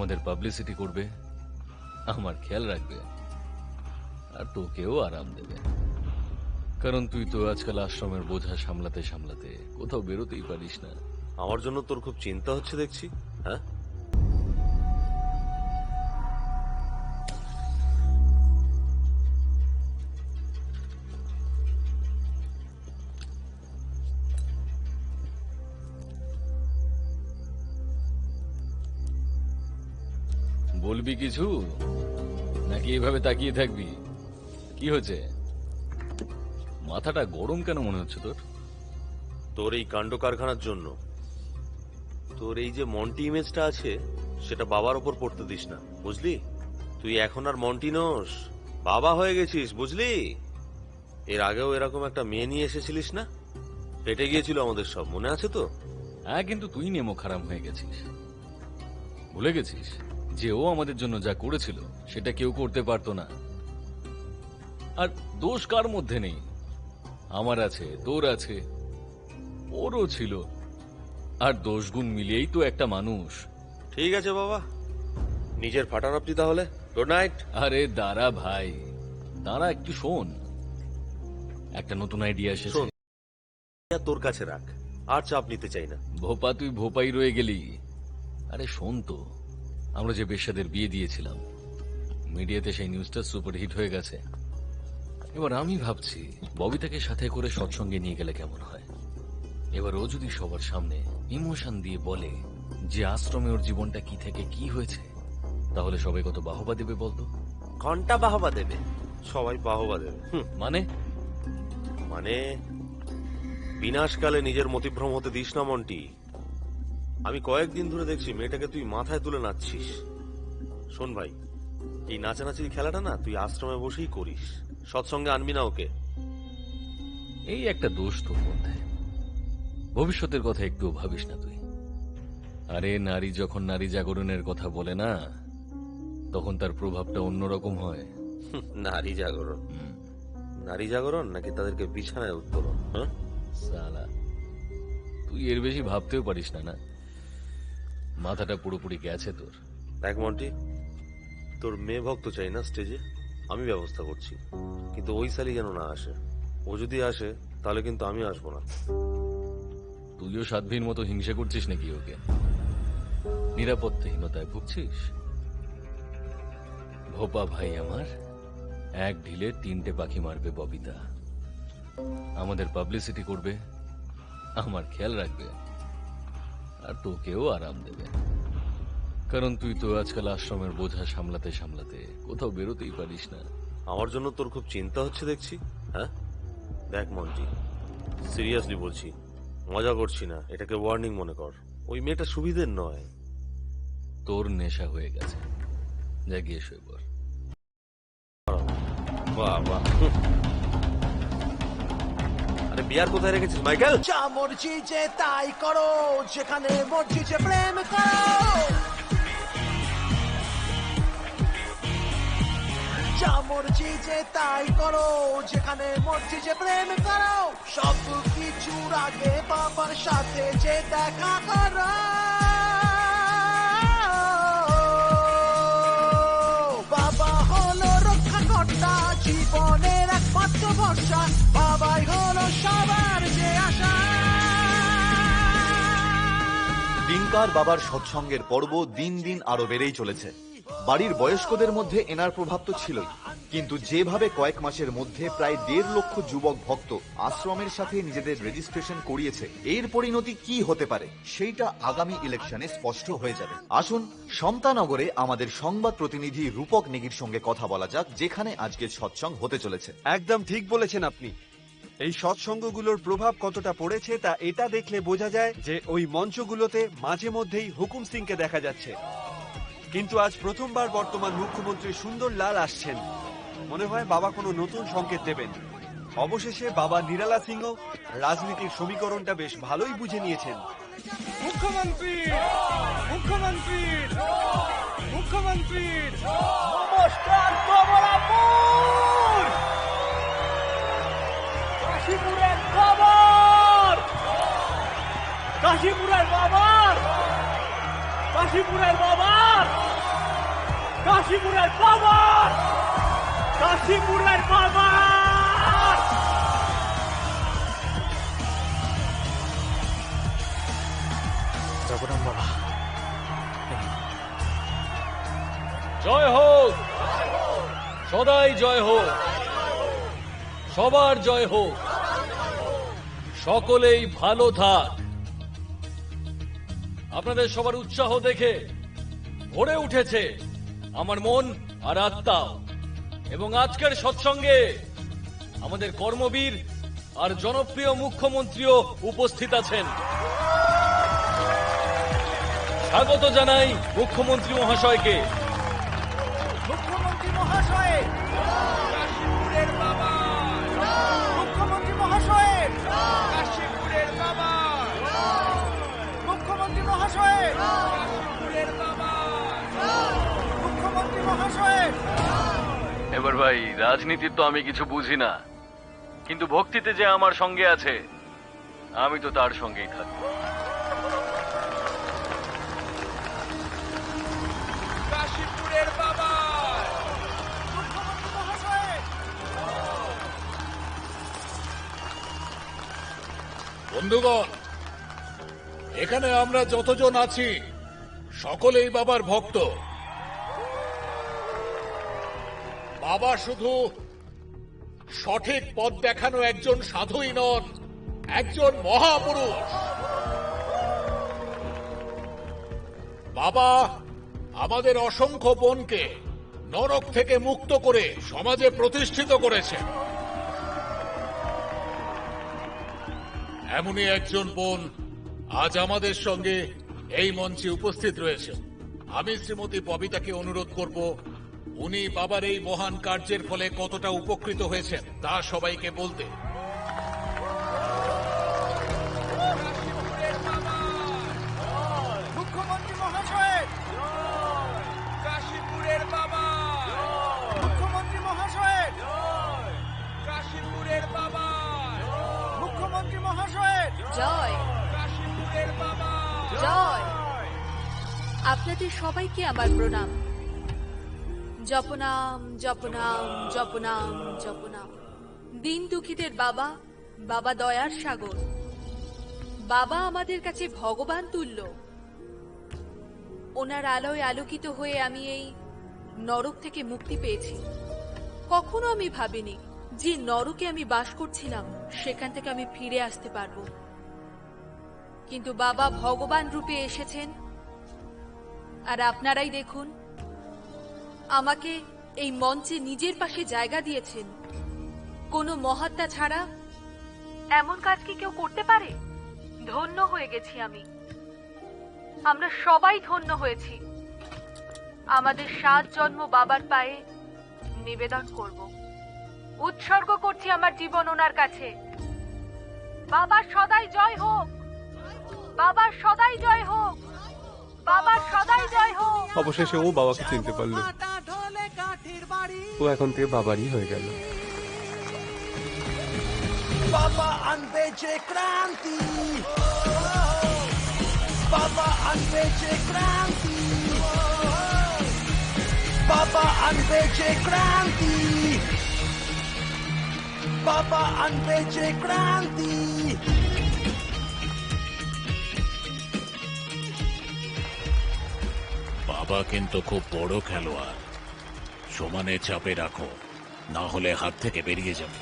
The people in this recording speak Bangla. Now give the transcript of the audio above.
আমাদের পাবলিসিটি করবে, আমার খেয়াল রাখবে, আর তোকেও আরাম দেবে। কারণ তুই তো আজকাল আশ্রমের বোঝা সামলাতে সামলাতে কোথাও বেরোতেই পারিস না। আমার জন্য তোর খুব চিন্তা হচ্ছে দেখছি। হ্যাঁ, বলবি কিছু নাকি এভাবে তাকিয়ে থাকবি? কি হচ্ছে? মাথাটা গরম কেন মনে হচ্ছে তোর? তোর এই কাণ্ড কারখানার জন্য। তোর এই যে মন্টি ইমেজটা আছে সেটা বাবার ওপর পড়তে দিস না, বুঝলি? তুই এখন আর মন্টি নোস, বাবা হয়ে গেছিস, বুঝলি? এর আগেও এরকম একটা মেয়ে নিয়ে এসেছিলিস না? পেটে গিয়েছিল আমাদের সব, মনে আছে তো? হ্যাঁ, কিন্তু তুই নেমো খারাপ হয়ে গেছিস। ভুলে গেছিস যে ও আমাদের জন্য যা করেছিল সেটা কেউ করতে পারতো না। আর দোষ কার মধ্যে নেই? আমার আছে, তোর আছে, ওরও ছিল। আর দোষ গুণ মিলিয়েই তো একটা মানুষ। ঠিক আছে বাবা, নিজের ফাটান আপনি তাহলে। Good night. আরে দাঁড়া ভাই, দাঁড়া একটু শোন। একটা নতুন আইডিয়া এসেছে। শোন, তোর কাছে রাখ, আর চাপ নিতে চাই না। ভোপা, তুই ভোপাই রয়ে গেলি। আরে শোন তো, আমরা যে বেশ্যাদের বিয়ে দিয়েছিলাম, মিডিয়াতে সেই নিউজটা সুপারহিট হয়ে গেছে। এবার আমি ভাবছি ববিতাকে সাথে করে সৎসঙ্গে নিয়ে গেলে কেমন হয়। এবার ও যদি সবার সামনে ইমোশন দিয়ে বলে যে আশ্রমে ওর জীবনটা কি থেকে কি হয়েছে, তাহলে সবাই কত বাহবা দেবে বলতো? ঘন্টা বাহবা দেবে, সবাই বাহবা দেবে। মানে মানে বিনাশকালে নিজের মতিভ্রম হতে দিস না মন্টি। আমি কয়েকদিন ধরে দেখছি মেয়েটাকে তুই মাথায় তুলে নাচছিস। শোন ভাই, এই নাচানাচির খেলাটা না তুই আশ্রমে বসেই করিস, সৎসঙ্গে আনবি না ওকে। এই একটা দোষ তোর মধ্যে, ভবিষ্যতের কথা একটু ভাবিস না তুই। আরে নারী যখন নারী জাগরণের কথা বলে না, তখন তার প্রভাবটা অন্যরকম হয়। নারী জাগরণ? নারী জাগরণ নাকি তাদেরকে বিছানায় উত্তোলন? হ্যাঁ সালা, তুই এর বেশি ভাবতেও পারিস না। না, মাথাটা পুরোপুরি গেছে তোর। দেখ মন্টি, তোর মেয়ে ভক্ত চাই না স্টেজে, আমি ব্যবস্থা করছি, কিন্তু ওই সালি যেন না আসে। ও যদি আসে তাহলে কিন্তু আমি আসবো না। তুইও সাধ্বীর মতো হিংসা করছিস নাকি ওকে? নিরাপত্তাহীনতায় ভুগছিস? ভোপা ভাই আমার এক ঢিলে 3টে পাখি মারবে ববিতা। আমাদের পাবলিসিটি করবে, আমার খেয়াল রাখবে, আর তোকেও আরাম দেবে। কারণ তুই তো আজকাল আশ্রমের বোঝা সামলাতে সামলাতে কোথাও বেরোতেই পারিস না। আমার জন্য তোর খুব চিন্তা হচ্ছে দেখছি। হ্যাঁ, দেখ মন্টি, সিরিয়াসলি বলছি, মজা করছি না, এটাকে ওয়ার্নিং মনে কর। ওই মেয়েটা সুবিধের নয়। তোর নেশা হয়ে গেছে, যা গিয়ে শুয়ে পড়। বাহ বাহ। আরে বিয়ার কোথায় রেখেছিস মাইকেল? যা মর্জি যে তাই করো, যেখানে মর্জি যে প্রেম করো। যা মর্জি যে তাই করো, যেখানে মর্জি যে প্রেম করো। সব কিছুর আগে বাবার সাথে যে দেখা করো। বাবা হলো রক্ষাকর্তা, জীবনের একমাত্র ভরসা। বাবাই হলো সবার যে আশা। টিঙ্কার বাবার সৎসঙ্গের পর্ব দিন দিন আরো বেড়েই চলেছে। বাড়ির বয়স্কদের মধ্যে এনার প্রভাব তো ছিলই, কিন্তু যেভাবে কয়েক মাসের মধ্যে প্রায় 1.5 লক্ষ যুবক ভক্ত আশ্রমের সাথে নিজেদের রেজিস্ট্রেশন করিয়েছে, এর পরিণতি কি হতে পারে সেইটা আগামী ইলেকশনে স্পষ্ট হয়ে যাবে। আসুন সমতানগরে আমাদের সংবাদ প্রতিনিধি রূপক নেগির সঙ্গে কথা বলা যাক, যেখানে আজকে সৎসঙ্গ হতে চলেছে। একদম ঠিক বলেছেন আপনি। এই সৎসঙ্গগুলোর প্রভাব কতটা পড়েছে তা এটা দেখলে বোঝা যায় যে ওই মঞ্চগুলোতে মাঝে মধ্যেই হুকুম সিংকে দেখা যাচ্ছে, কিন্তু আজ প্রথমবার বর্তমান মুখ্যমন্ত্রী সুন্দর লাল আসছেন। মনে হয় বাবা কোনো নতুন সংকেত দেবেন। অবশেষে বাবা নিরালা সিংহ রাজনীতির সমীকরণটা বেশ ভালোই বুঝে নিয়েছেন। মুখ্যমন্ত্রী মুখ্যমন্ত্রী মুখ্যমন্ত্রী নমস্কার কমলাপুর, কাশীপুরের খবর, কাশীপুরের বাবার, কাশীপুরের বাবার। কাশীপুরের বাবা, কাশীপুরের বাবা। জগন্নাথ বাবা, জয় হোক, সদাই জয় হোক, সবার জয় হোক, সকলেই ভালো থাক। আপনাদের সবার উৎসাহ দেখে ভরে উঠেছে আমার মন আর আত্মা। এবং আজকের সৎসঙ্গে আমাদের কর্মবীর আর জনপ্রিয় মুখ্যমন্ত্রীও উপস্থিত আছেন। স্বাগত জানাই মুখ্যমন্ত্রী মহাশয়কে। মুখ্যমন্ত্রী মহাশয়, কাশীপুরের বাবা, মুখ্যমন্ত্রী মহাশয়, কাশীপুরের বাবা, মুখ্যমন্ত্রী মহাশয়, কাশীপুরের বাবা। মুখ্যমন্ত্রী মহাশয়। এবার ভাই, রাজনীতির তো আমি কিছু বুঝি না, কিন্তু ভক্তিতে যে আমার সঙ্গে আছে আমি তো তার সঙ্গেই থাকবো। কাশীপুরের বাবা, মুখ্যমন্ত্রী মহাশয়। বন্ধুগণ, এখানে আমরা যতজন আছি সকলেই বাবার ভক্ত। বাবা শুধু সঠিক পথ দেখানো একজন সাধুই নন, একজন মহাপুরুষ। বাবা আমাদের অসংখ্য বোনকে নরক থেকে মুক্ত করে সমাজে প্রতিষ্ঠিত করেছেন। এমনই একজন বোন আজ আমাদের সঙ্গে এই মঞ্চে উপস্থিত রয়েছে। আমি শ্রীমতী ববিতাকে অনুরোধ করব, উনি বাবার এই মহান কার্যের ফলে কতটা উপকৃত হয়েছেন তা সবাইকে বলতে। মুখ্যমন্ত্রী মহাশয়, কাশীপুরের বাবা, মুখ্যমন্ত্রী মহাশয়, কাশীপুরের বাবা, মুখ্যমন্ত্রী মহাশয়। জয় কাশীপুরের বাবা। জয়। আপনাদের সবাইকে আমার প্রণাম। জপনাম জপনাম জপনাম জপনাম। দিন দুঃখীদের বাবা, বাবা দয়ার সাগর, বাবা আমাদের কাছে ভগবান তুল্য। ওনার আলোয় আলোকিত হয়ে আমি এই নরক থেকে মুক্তি পেয়েছি। কখনো আমি ভাবিনি যে নরকে আমি বাস করছিলাম সেখান থেকে আমি ফিরে আসতে পারবো, কিন্তু বাবা ভগবান রূপে এসেছেন। আর আপনারাই দেখুন, আমাকে এই মঞ্চে নিজের পাশে জায়গা দিয়েছেন। কোনো মহাত্মা ছাড়া এমন কাজ কি কেউ করতে পারে? ধন্য হয়ে গেছি আমি। আমরা সবাই ধন্য হয়েছি। আমাদের 7 জন্ম বাবার পায়ে নিবেদন করব, উৎসর্গ করছি আমার জীবন ওনার কাছে। বাবার সদাই জয় হোক, বাবার সদাই জয় হোক, বাবার সদাই জয় হোক। অবশেষে ও বাবাকে চিনতে পারলো। মাথা ঢোলে কাঠির বাড়ি, ও এখন থেকে বাবারই হয়ে গেল। বাবা আনবে যে ক্রান্তি, বাবা আনবে যে ক্রান্তি, বাবা আনবে যে ক্রান্তি, বাবা আনবে যে ক্রান্তি। বাবা কিন্তু খুব বড় খেলোয়াড়, সমানে চাপে রাখো, না হলে হাত থেকে বেরিয়ে যাবে।